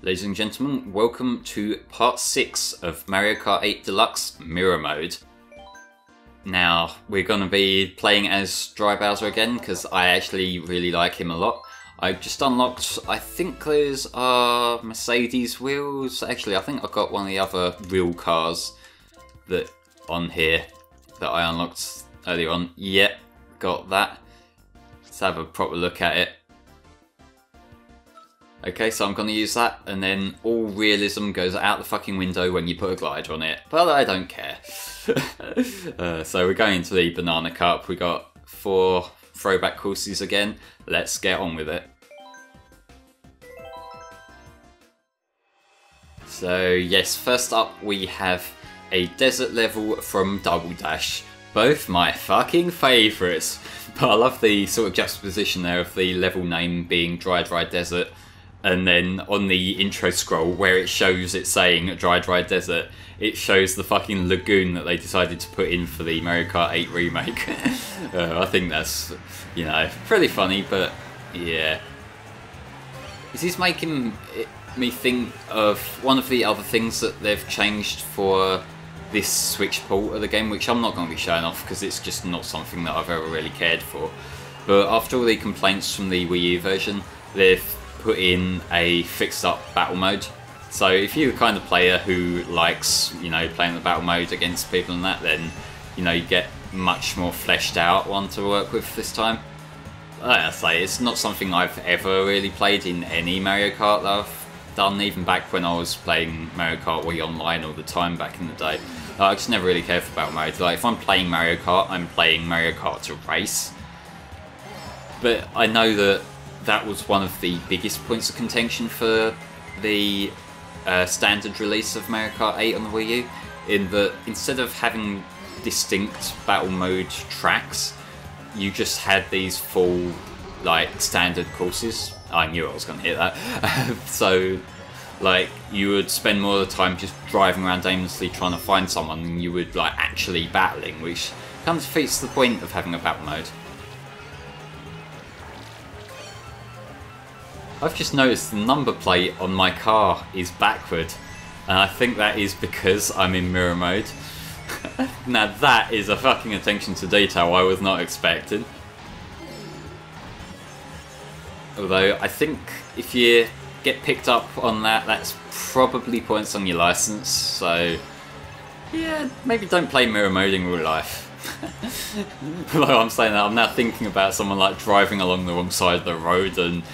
Ladies and gentlemen, welcome to part 6 of Mario Kart 8 Deluxe Mirror Mode. Now, we're going to be playing as Dry Bowser again, because I actually really like him a lot. I've just unlocked, I think those are Mercedes wheels. Actually, I think I got one of the other real cars that on here that I unlocked earlier on. Yep, got that. Let's have a proper look at it. Okay, so I'm going to use that, and then all realism goes out the fucking window when you put a glider on it. But I don't care. So we're going into the Banana Cup. We got 4 throwback courses again. Let's get on with it. So yes, first up we have a desert level from Double Dash. Both my fucking favourites. But I love the sort of juxtaposition there of the level name being Dry Desert. And then on the intro scroll where it shows it saying Dry Desert, it shows the fucking lagoon that they decided to put in for the Mario Kart 8 remake. I think that's, you know, pretty funny, but yeah. This is making me think of one of the other things that they've changed for this Switch port of the game, which I'm not going to be showing off because it's just not something that I've ever really cared for. But after all the complaints from the Wii U version, they've put in a fixed up battle mode. So if you're the kind of player who likes, you know, playing the battle mode against people and that, then, you know, you get much more fleshed out one to work with this time. Like I say, it's not something I've ever really played in any Mario Kart that I've done, even back when I was playing Mario Kart Wii Online all the time back in the day. I just never really cared for battle mode. Like, if I'm playing Mario Kart, I'm playing Mario Kart to race. But I know that was one of the biggest points of contention for the standard release of Mario Kart 8 on the Wii U, in that instead of having distinct battle mode tracks, you just had these full, like, standard courses. I knew I was going to hit that. So, like, you would spend more of the time just driving around aimlessly trying to find someone than you would, like, actually battling, which kind of defeats the point of having a battle mode. I've just noticed the number plate on my car is backward, and I think that is because I'm in mirror mode. Now that is a fucking attention to detail I was not expecting. Although I think if you get picked up on that, that's probably points on your license, so yeah, maybe don't play mirror mode in real life. Although I'm saying that, I'm now thinking about someone like driving along the wrong side of the road and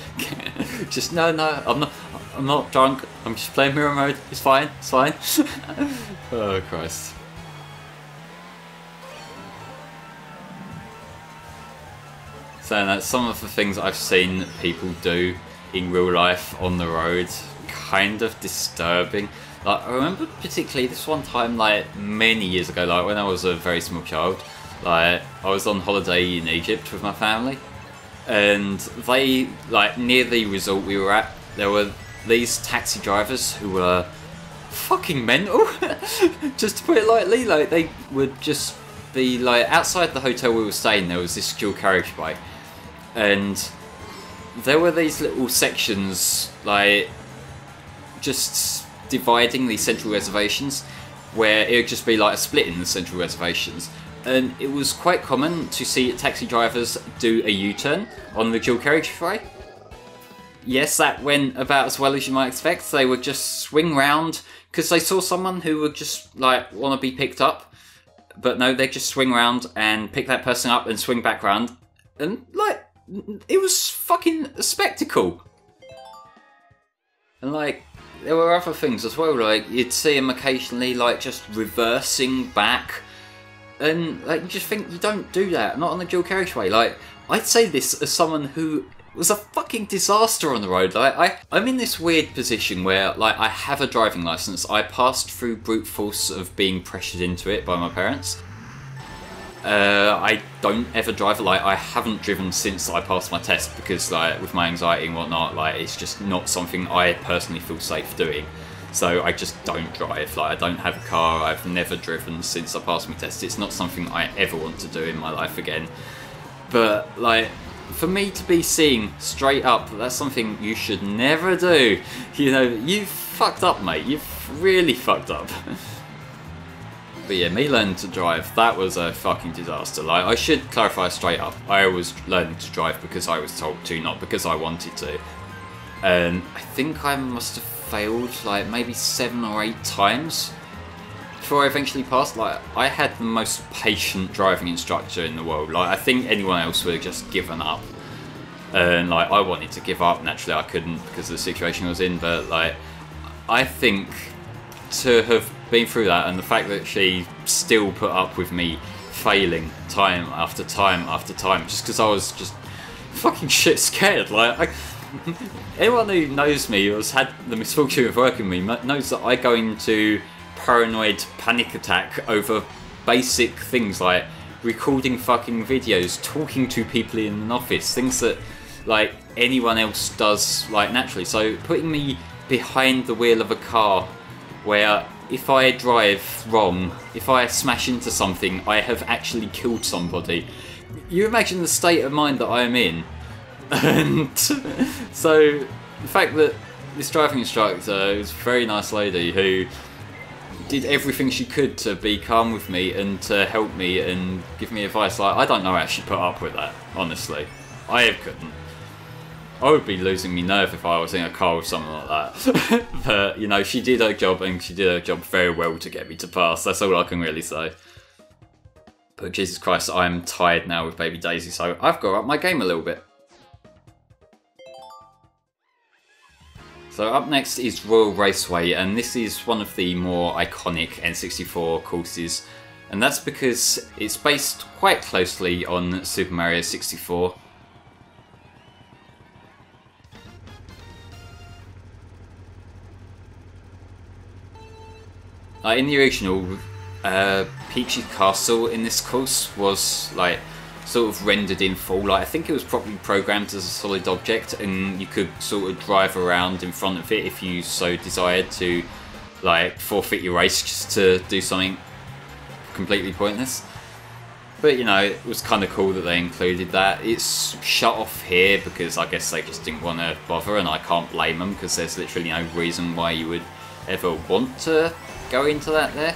just no, I'm not drunk. I'm just playing mirror mode. It's fine. It's fine. Oh Christ. So that's some of the things I've seen people do in real life on the road. Kind of disturbing. Like, I remember particularly this one time, like, many years ago, like, when I was a very small child, like, I was on holiday in Egypt with my family, and they, like, near the resort we were at, there were these taxi drivers who were fucking mental, just to put it lightly. Like, they would just be, like, outside the hotel we were staying, there was this dual carriageway, and there were these little sections, like, just dividing these central reservations, where it would just be like a split in the central reservations, and it was quite common to see taxi drivers do a U-turn on the dual carriageway. Yes, that went about as well as you might expect. They would just swing round because they saw someone who would just, like, want to be picked up, but no, they just swing round and pick that person up and swing back round, and, like, it was fucking a spectacle. And, like, there were other things as well, like, you'd see them occasionally, like, just reversing back, and, like, you just think, you don't do that, not on the dual carriageway. Like, I'd say this as someone who was a fucking disaster on the road. Like, I'm in this weird position where, like, I have a driving licence. I passed through brute force of being pressured into it by my parents. I don't ever drive. Like, I haven't driven since I passed my test because, like, with my anxiety and whatnot, like, it's just not something I personally feel safe doing. So I just don't drive. Like, I don't have a car. I've never driven since I passed my test. It's not something I ever want to do in my life again. But, like, for me to be seeing straight up, that's something you should never do. You know, you've fucked up, mate. You've really fucked up. But yeah, me learning to drive, that was a fucking disaster. Like, I should clarify straight up. I was learning to drive because I was told to, not because I wanted to. And I think I must have failed like maybe 7 or 8 times before I eventually passed. Like, I had the most patient driving instructor in the world. Like, I think anyone else would have just given up. And like, I wanted to give up. Naturally, I couldn't because of the situation I was in. But like, I think to have been through that, and the fact that she still put up with me failing time after time after time, just because I was just fucking shit scared. Like, anyone who knows me or has had the misfortune of working with me knows that I go into paranoid panic attack over basic things like recording fucking videos, talking to people in an office, things that like anyone else does like naturally. So putting me behind the wheel of a car where if I drive wrong, if I smash into something, I have actually killed somebody. You imagine the state of mind that I am in. And so the fact that this driving instructor was a very nice lady who did everything she could to be calm with me and to help me and give me advice, like, I don't know how she put up with that, honestly. I couldn't. I would be losing me nerve if I was in a car with someone like that. But, you know, she did her job, and she did her job very well to get me to pass. That's all I can really say. But Jesus Christ, I'm tired now with Baby Daisy, so I've got to up my game a little bit. So up next is Royal Raceway, and this is one of the more iconic N64 courses. And that's because it's based quite closely on Super Mario 64. In the original, Peach's castle in this course was like sort of rendered in full. Like, I think it was probably programmed as a solid object, and you could sort of drive around in front of it if you so desired to, like, forfeit your race just to do something completely pointless. But you know, it was kind of cool that they included that. It's shut off here because I guess they just didn't want to bother, and I can't blame them because there's literally no reason why you would ever want to go into that there.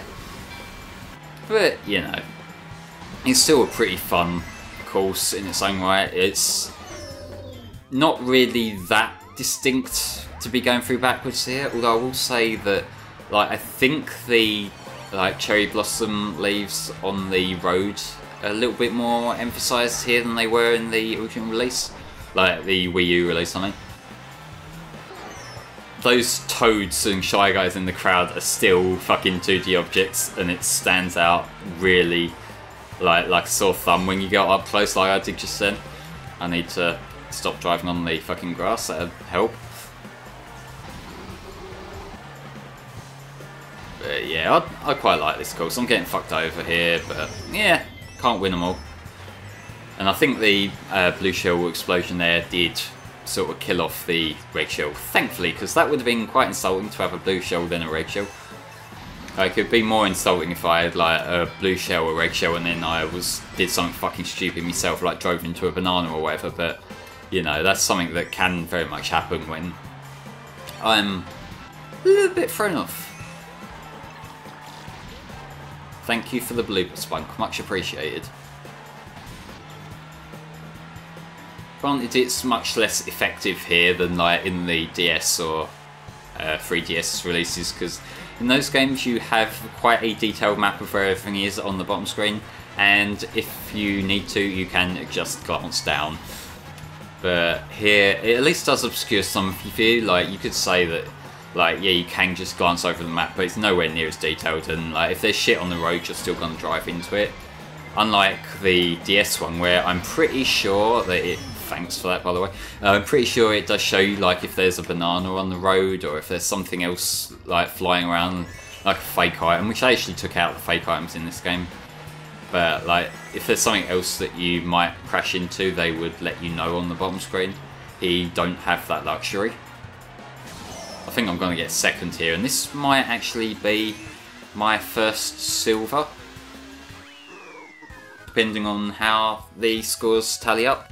But you know, it's still a pretty fun course in its own right. It's not really that distinct to be going through backwards here, although I will say that, like, I think the like cherry blossom leaves on the road are a little bit more emphasised here than they were in the original release, like the Wii U release, I mean. Those toads and Shy Guys in the crowd are still fucking 2D objects, and it stands out really like a sore thumb when you get up close like I did just then. I need to stop driving on the fucking grass, that'd help. But yeah, I quite like this course. I'm getting fucked over here, but yeah, can't win them all. And I think the blue shell explosion there did sort of kill off the red shell, thankfully, because that would have been quite insulting to have a blue shell than a red shell. Like, it could be more insulting if I had like a blue shell or red shell and then I did something fucking stupid myself, like drove into a banana or whatever, but you know, that's something that can very much happen when I'm a little bit thrown off. Thank you for the blooper spunk, much appreciated. Granted, it's much less effective here than like in the DS or 3DS releases, because in those games you have quite a detailed map of where everything is on the bottom screen, and if you need to, you can just glance down. But here, it at least does obscure some of your view. Like, you could say that, like, yeah, you can just glance over the map, but it's nowhere near as detailed, and like, if there's shit on the road, you're still going to drive into it. Unlike the DS one, where I'm pretty sure that it... Thanks for that, by the way. I'm pretty sure it does show you, like, if there's a banana on the road or if there's something else, like, flying around, like a fake item, which I actually took out the fake items in this game. But, like, if there's something else that you might crash into, they would let you know on the bottom screen. You don't have that luxury. I think I'm going to get second here, and this might actually be my first silver, depending on how the scores tally up.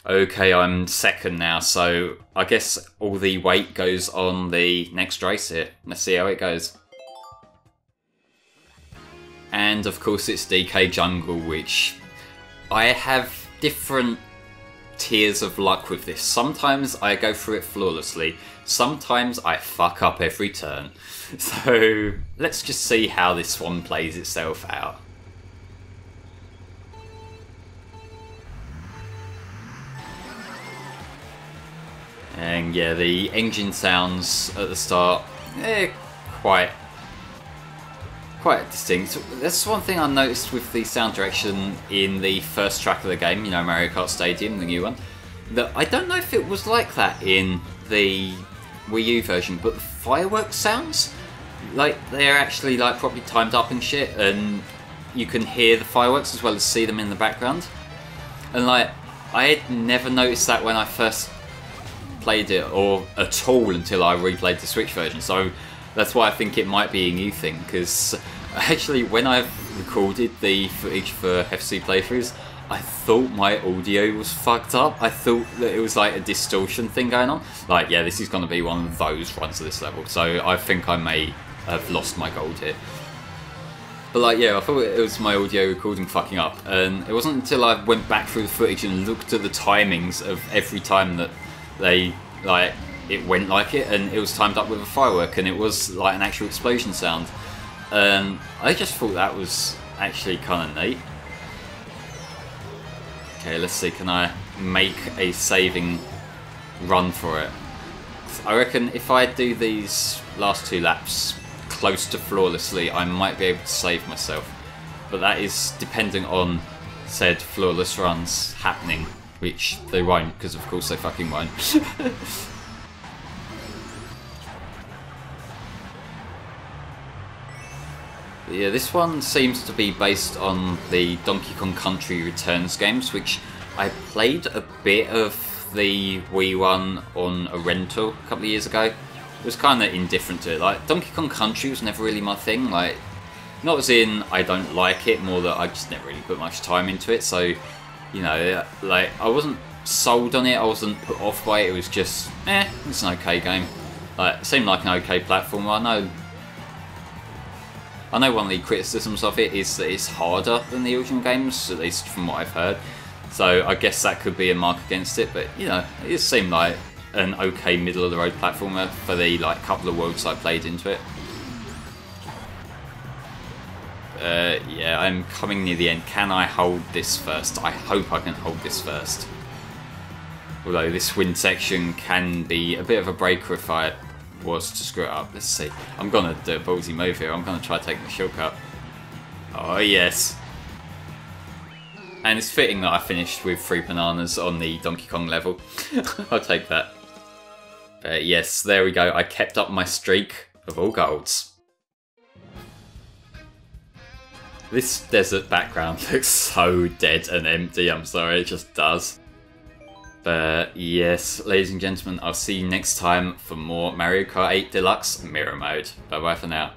Okay, I'm second now, so I guess all the weight goes on the next race here. Let's see how it goes. And of course it's DK Jungle, which I have different tiers of luck with this. Sometimes I go through it flawlessly, sometimes I fuck up every turn. So let's just see how this one plays itself out. And yeah, the engine sounds at the start, quite distinct. That's one thing I noticed with the sound direction in the first track of the game, you know, Mario Kart Stadium, the new one, that I don't know if it was like that in the Wii U version, but the fireworks sounds, like, they're actually like properly timed up and shit, and you can hear the fireworks as well as see them in the background. And like, I had never noticed that when I first played it, or at all until I replayed the Switch version, so that's why I think it might be a new thing, because actually when I recorded the footage for FC playthroughs, I thought my audio was fucked up. I thought that it was like a distortion thing going on. Like, yeah, this is going to be one of those runs of this level, so I think I may have lost my gold here. But like, yeah, I thought it was my audio recording fucking up, and it wasn't until I went back through the footage and looked at the timings of every time that they, like, it went like it, and it was timed up with a firework, and it was like an actual explosion sound. I just thought that was actually kind of neat. Okay, let's see, can I make a saving run for it? I reckon if I do these last 2 laps close to flawlessly, I might be able to save myself. But that is dependent on said flawless runs happening, which they won't, because of course they fucking won't. But yeah, this one seems to be based on the Donkey Kong Country Returns games, which I played a bit of the Wii one on a rental a couple of years ago. It was kind of indifferent to it. Like, Donkey Kong Country was never really my thing. Like, not as in I don't like it, more that I just never really put much time into it. So, you know, like, I wasn't sold on it, I wasn't put off by it. It was just, it's an okay game. Like, it seemed like an okay platformer. I know one of the criticisms of it is that it's harder than the original games, at least from what I've heard. So I guess that could be a mark against it, but you know, it seemed like an okay middle of the road platformer for the like couple of worlds I played into it. Yeah, I'm coming near the end. Can I hold this first? I hope I can hold this first. Although this wind section can be a bit of a breaker if I was to screw it up. Let's see. I'm gonna do a ballsy move here. I'm gonna try to take the shortcut. Oh yes. And it's fitting that I finished with 3 bananas on the Donkey Kong level. I'll take that. But yes, there we go. I kept up my streak of all golds. This desert background looks so dead and empty. I'm sorry, it just does. But yes, ladies and gentlemen, I'll see you next time for more Mario Kart 8 Deluxe Mirror Mode. Bye bye for now.